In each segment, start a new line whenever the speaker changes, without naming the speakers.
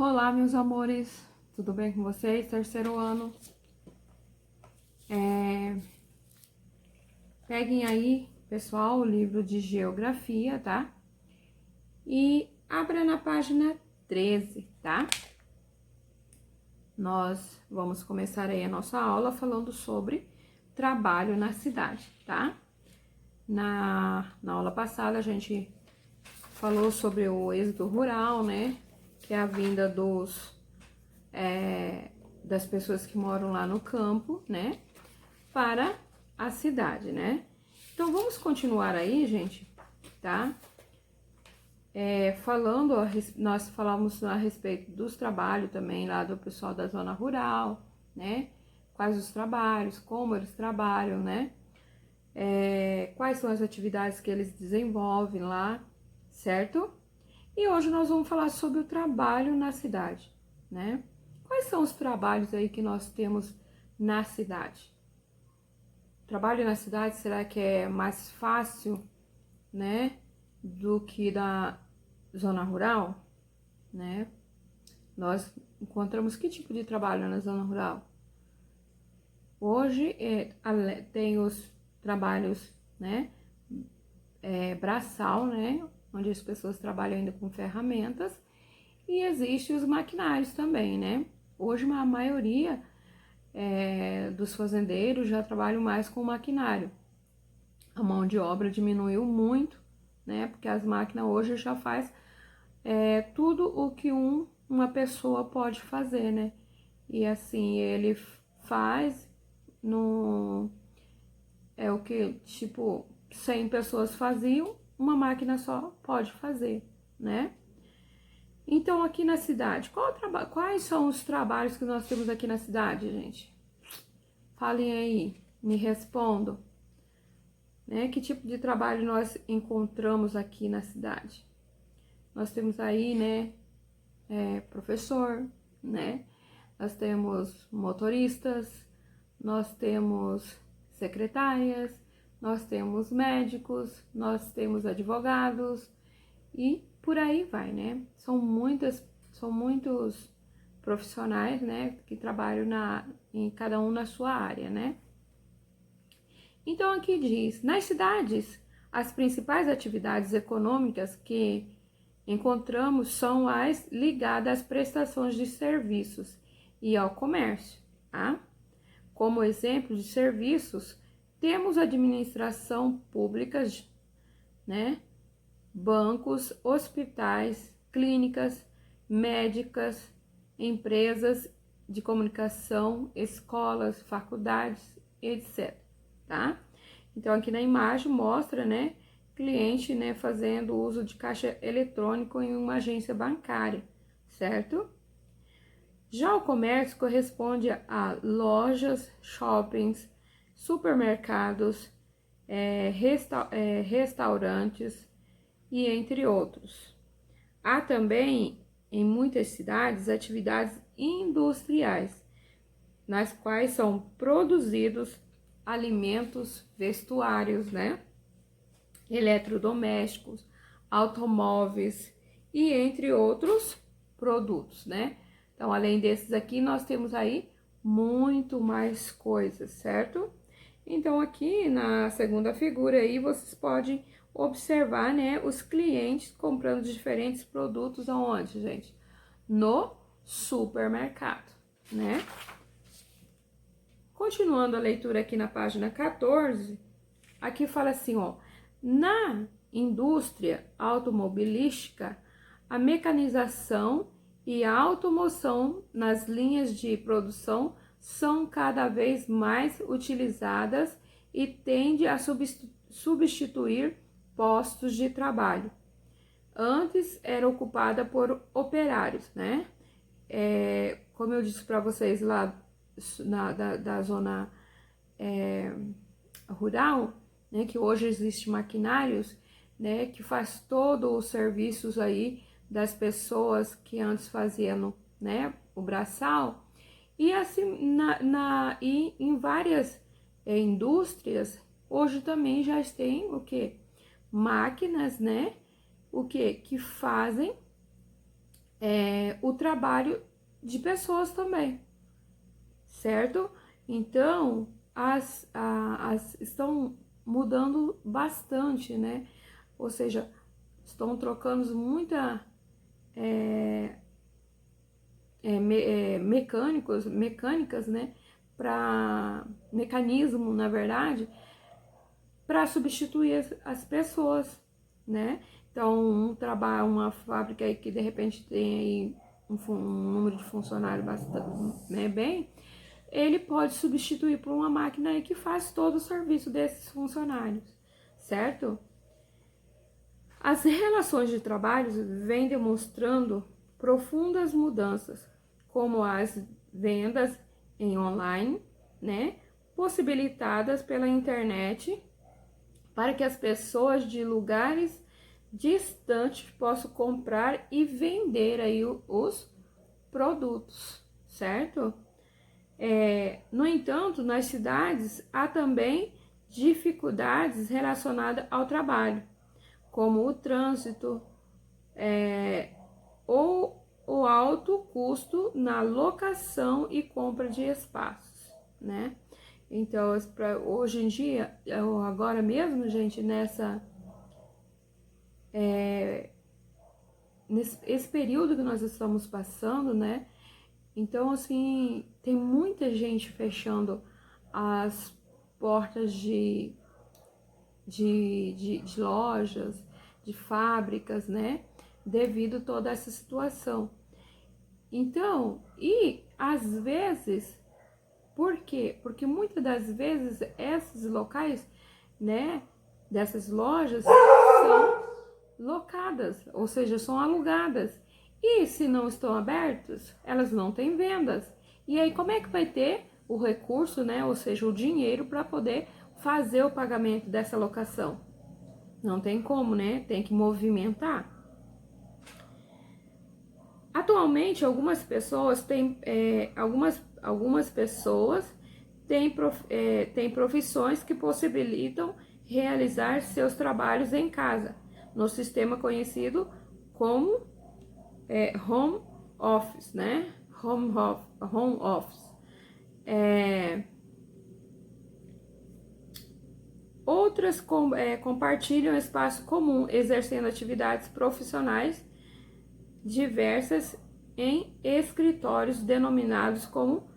Olá, meus amores, tudo bem com vocês? Terceiro ano. Peguem aí, pessoal, o livro de geografia, tá? E abra na página 13, tá? Nós vamos começar aí a nossa aula falando sobre trabalho na cidade, tá? Na aula passada a gente falou sobre o êxodo rural, né? Que é a vinda das pessoas que moram lá no campo, né, para a cidade, né? Então, vamos continuar aí, gente, tá? Nós falamos a respeito dos trabalhos também lá do pessoal da zona rural, né? Quais os trabalhos, como eles trabalham, né? Quais são as atividades que eles desenvolvem lá, certo? E hoje nós vamos falar sobre o trabalho na cidade, né? Quais são os trabalhos aí que nós temos na cidade? Trabalho na cidade, será que é mais fácil, né, do que da zona rural, né? Nós encontramos que tipo de trabalho na zona rural? Hoje tem os trabalhos, né, braçal, né, onde as pessoas trabalham ainda com ferramentas, e existem os maquinários também, né? Hoje a maioria dos fazendeiros já trabalham mais com maquinário. A mão de obra diminuiu muito, né? Porque as máquinas hoje já faz tudo o que uma pessoa pode fazer, né? E assim, ele faz o que, tipo, 100 pessoas faziam, uma máquina só pode fazer, né? Então, aqui na cidade, quais são os trabalhos que nós temos aqui na cidade, gente? Falem aí, me respondam. Né? Que tipo de trabalho nós encontramos aqui na cidade? Nós temos aí, né, professor, né? Nós temos motoristas, nós temos secretárias, nós temos médicos, nós temos advogados e por aí vai, né? São muitos profissionais, né, que trabalham em cada um na sua área, né? Então aqui diz, nas cidades, as principais atividades econômicas que encontramos são as ligadas às prestações de serviços e ao comércio, tá? Como exemplo de serviços, temos administração pública, né? Bancos, hospitais, clínicas, médicas, empresas de comunicação, escolas, faculdades, etc. Tá? Então, aqui na imagem mostra, né, cliente, né, fazendo uso de caixa eletrônico em uma agência bancária, certo? Já o comércio corresponde a lojas, shoppings, supermercados, restaurantes e entre outros. Há também, em muitas cidades, atividades industriais, nas quais são produzidos alimentos, vestuários, né? Eletrodomésticos, automóveis e entre outros produtos, né? Então, além desses aqui, nós temos aí muito mais coisas, certo? Então, aqui na segunda figura aí, vocês podem observar, né, os clientes comprando diferentes produtos aonde, gente? No supermercado, né? Continuando a leitura aqui na página 14, aqui fala assim, ó, na indústria automobilística, a mecanização e a automoção nas linhas de produção são cada vez mais utilizadas e tende a substituir postos de trabalho. Antes era ocupada por operários, né? Como eu disse para vocês lá da zona rural, né, que hoje existe maquinários, né, que faz todos os serviços aí das pessoas que antes faziam, né, o braçal, e assim e em várias indústrias hoje também já tem o que? Máquinas, né, que fazem o trabalho de pessoas também, certo? Então, estão mudando bastante, né? Ou seja, estão trocando mecânicas, né? Para mecanismo, na verdade, para substituir as pessoas, né? Então, uma fábrica aí que de repente tem aí um número de funcionários bastante, né, ele pode substituir por uma máquina aí que faz todo o serviço desses funcionários, certo? As relações de trabalho vêm demonstrando profundas mudanças, como as vendas em online, né, possibilitadas pela internet, para que as pessoas de lugares distantes possam comprar e vender aí os produtos, certo? No entanto, nas cidades há também dificuldades relacionadas ao trabalho, como o trânsito, ou o alto custo na locação e compra de espaços, né? Então, hoje em dia, agora mesmo, gente, esse período que nós estamos passando, né? Então, assim, tem muita gente fechando as portas de lojas, de fábricas, né? Devido a toda essa situação. Então, e às vezes, por quê? Porque muitas das vezes esses locais, né, dessas lojas são locadas, ou seja, são alugadas. E se não estão abertas, elas não têm vendas. E aí como é que vai ter o recurso, né, ou seja, o dinheiro para poder fazer o pagamento dessa locação? Não tem como, né? Tem que movimentar. Atualmente, algumas pessoas têm têm profissões que possibilitam realizar seus trabalhos em casa, no sistema conhecido como home office, né? Home office. Outras compartilham espaço comum, exercendo atividades profissionais diversas em escritórios denominados como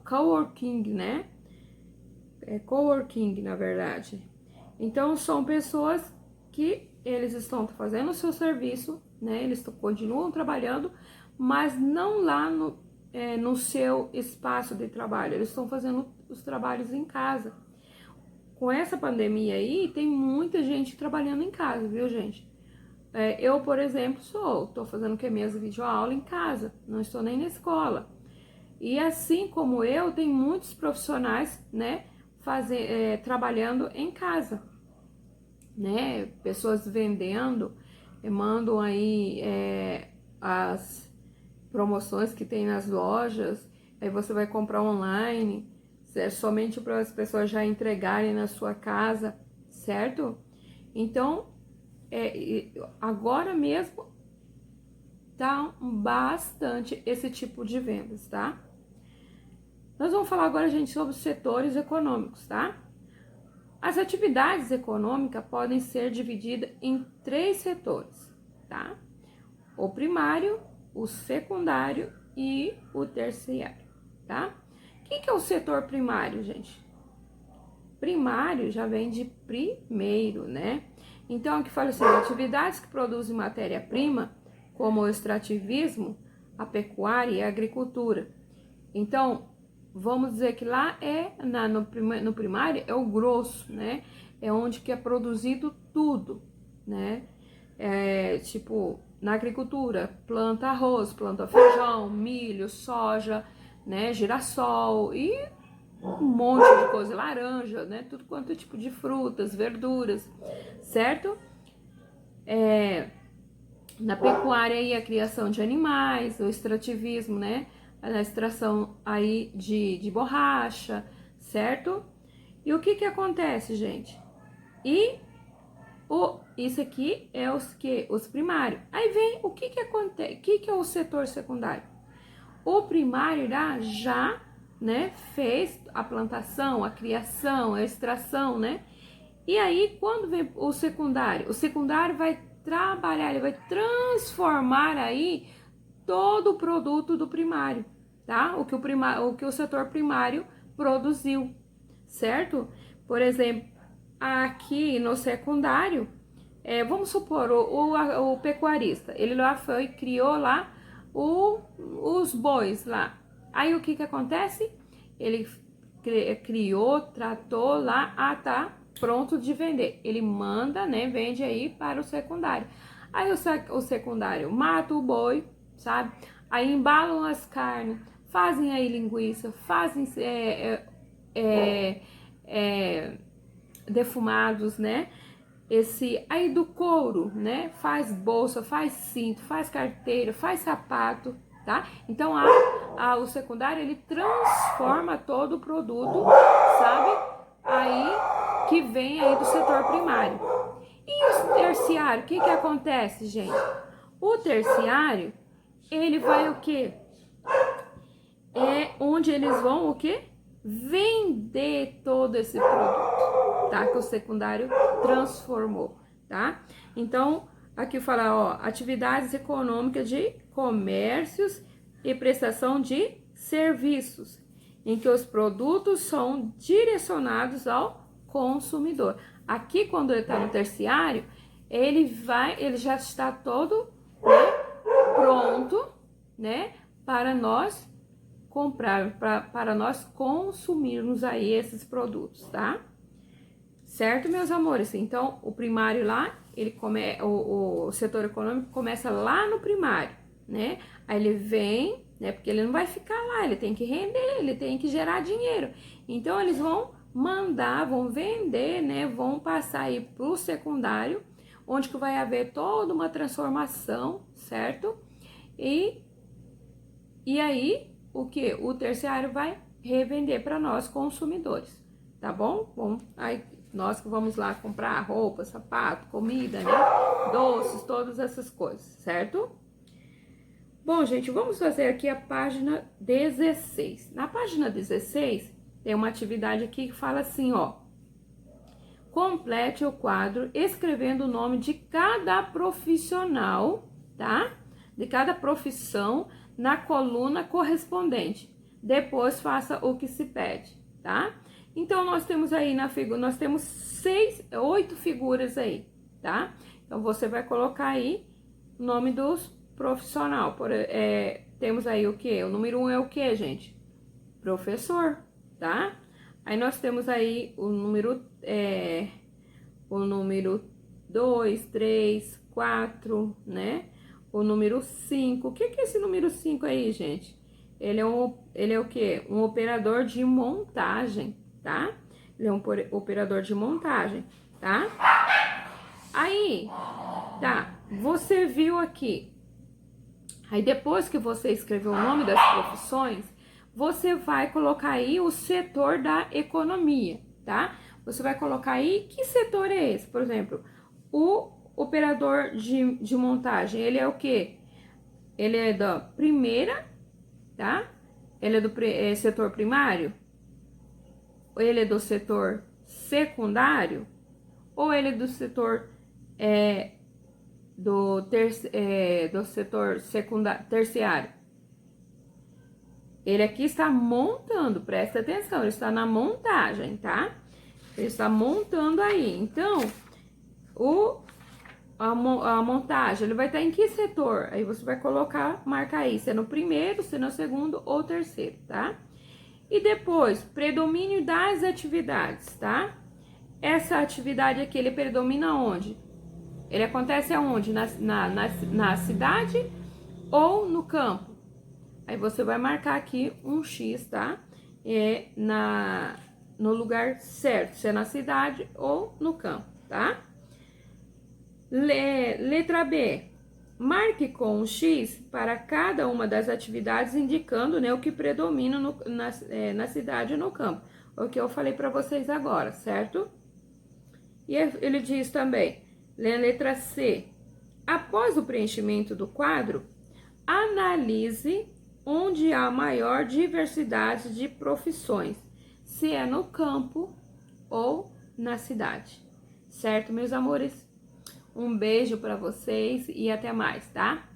coworking, né? Coworking, na verdade. Então, são pessoas que eles estão fazendo o seu serviço, né? Eles continuam trabalhando, mas não lá no seu espaço de trabalho. Eles estão fazendo os trabalhos em casa. Com essa pandemia aí, tem muita gente trabalhando em casa, viu, gente? Eu, por exemplo, tô fazendo minhas videoaulas em casa, não estou nem na escola. E assim como eu, tem muitos profissionais, né, trabalhando em casa, né? Pessoas vendendo, mandam aí as promoções que tem nas lojas, aí você vai comprar online, somente para as pessoas já entregarem na sua casa, certo? Então, agora mesmo tá bastante esse tipo de vendas, tá? Nós vamos falar agora, gente, sobre os setores econômicos, tá? As atividades econômicas podem ser divididas em 3 setores, tá? O primário, o secundário e o terciário, tá? O que é o setor primário, gente? Primário já vem de primeiro, né? Então, aqui fala assim, atividades que produzem matéria-prima, como o extrativismo, a pecuária e a agricultura. Então, vamos dizer que lá no primário é o grosso, né? É onde que é produzido tudo, né? Tipo, na agricultura, planta arroz, planta feijão, milho, soja, né? Girassol e um monte de coisa, laranja, né? Tudo quanto é tipo de frutas, verduras, certo? Na pecuária aí a criação de animais, o extrativismo, né? A extração aí de borracha, certo? E o que acontece, gente? E isso aqui é os primários. Aí vem o que acontece, o que é o setor secundário? O primário já, né, fez a plantação, a criação, a extração, né? E aí, quando vem o secundário vai trabalhar, ele vai transformar aí todo o produto do primário, tá? O que o setor primário produziu, certo? Por exemplo, aqui no secundário, vamos supor, o pecuarista, ele lá foi, criou lá os bois lá. Aí o que acontece? Ele criou, tratou lá, tá pronto de vender. Ele manda, né, vende aí para o secundário. Aí o secundário mata o boi, sabe? Aí embalam as carnes, fazem aí linguiça, fazem defumados, né? Aí do couro, né? Faz bolsa, faz cinto, faz carteira, faz sapato, tá? Então o secundário ele transforma todo o produto, sabe? Aí que vem aí do setor primário. E o terciário, o que acontece, gente? O terciário, ele vai o quê? É onde eles vão o quê? Vender todo esse produto, tá? Que o secundário transformou, tá? Então, aqui fala, ó, atividades econômicas de comércios e prestação de serviços, em que os produtos são direcionados ao consumidor. Aqui, quando ele está no terciário, ele já está todo, né, pronto, né, para nós comprar, para nós consumirmos aí esses produtos, tá? Certo, meus amores? Então, o primário lá, o setor econômico começa lá no primário, né? Aí ele vem, né? Porque ele não vai ficar lá, ele tem que render, ele tem que gerar dinheiro. Então, eles vão mandar, vão vender, né? Vão passar aí pro secundário, onde que vai haver toda uma transformação, certo? E aí, o que? O terciário vai revender para nós consumidores, tá bom? Bom, aí nós que vamos lá comprar roupa, sapato, comida, né? Doces, todas essas coisas, certo? Bom, gente, vamos fazer aqui a página 16. Na página 16, tem uma atividade aqui que fala assim, ó. Complete o quadro escrevendo o nome de cada profissional, tá? De cada profissão na coluna correspondente. Depois faça o que se pede, tá? Então, nós temos aí na figura, nós temos 8 figuras aí, tá? Então, você vai colocar aí o nome dos profissional. Temos aí o que? O número 1 é o que, gente? Professor, tá? Aí nós temos aí o número 2, 3, 4, né? O número 5. O que é esse número 5 aí, gente? Ele é o quê? Um operador de montagem, tá? Ele é um operador de montagem, tá? Aí, tá, você viu aqui. Aí depois que você escreveu o nome das profissões, você vai colocar aí o setor da economia, tá? Você vai colocar aí que setor é esse? Por exemplo, o operador de montagem, ele é o quê? Ele é da primeira, tá? Ele é do setor primário? Ou ele é do setor secundário? Ou ele é do setor do setor terciário? Ele aqui está montando, presta atenção, ele está na montagem, tá? Ele está montando aí. Então, a montagem, ele vai estar em que setor? Aí você vai marcar aí, se é no primeiro, se é no segundo ou terceiro, tá? E depois, predomínio das atividades, tá? Essa atividade aqui, ele predomina onde? Ele acontece aonde? Na cidade ou no campo? Aí você vai marcar aqui um X, tá? No lugar certo, se é na cidade ou no campo, tá? Letra B. Marque com um X para cada uma das atividades, indicando, né, o que predomina na cidade e no campo. O que eu falei para vocês agora, certo? E ele diz também, Letra C. Após o preenchimento do quadro, analise onde há maior diversidade de profissões, se é no campo ou na cidade. Certo, meus amores? Um beijo para vocês e até mais, tá?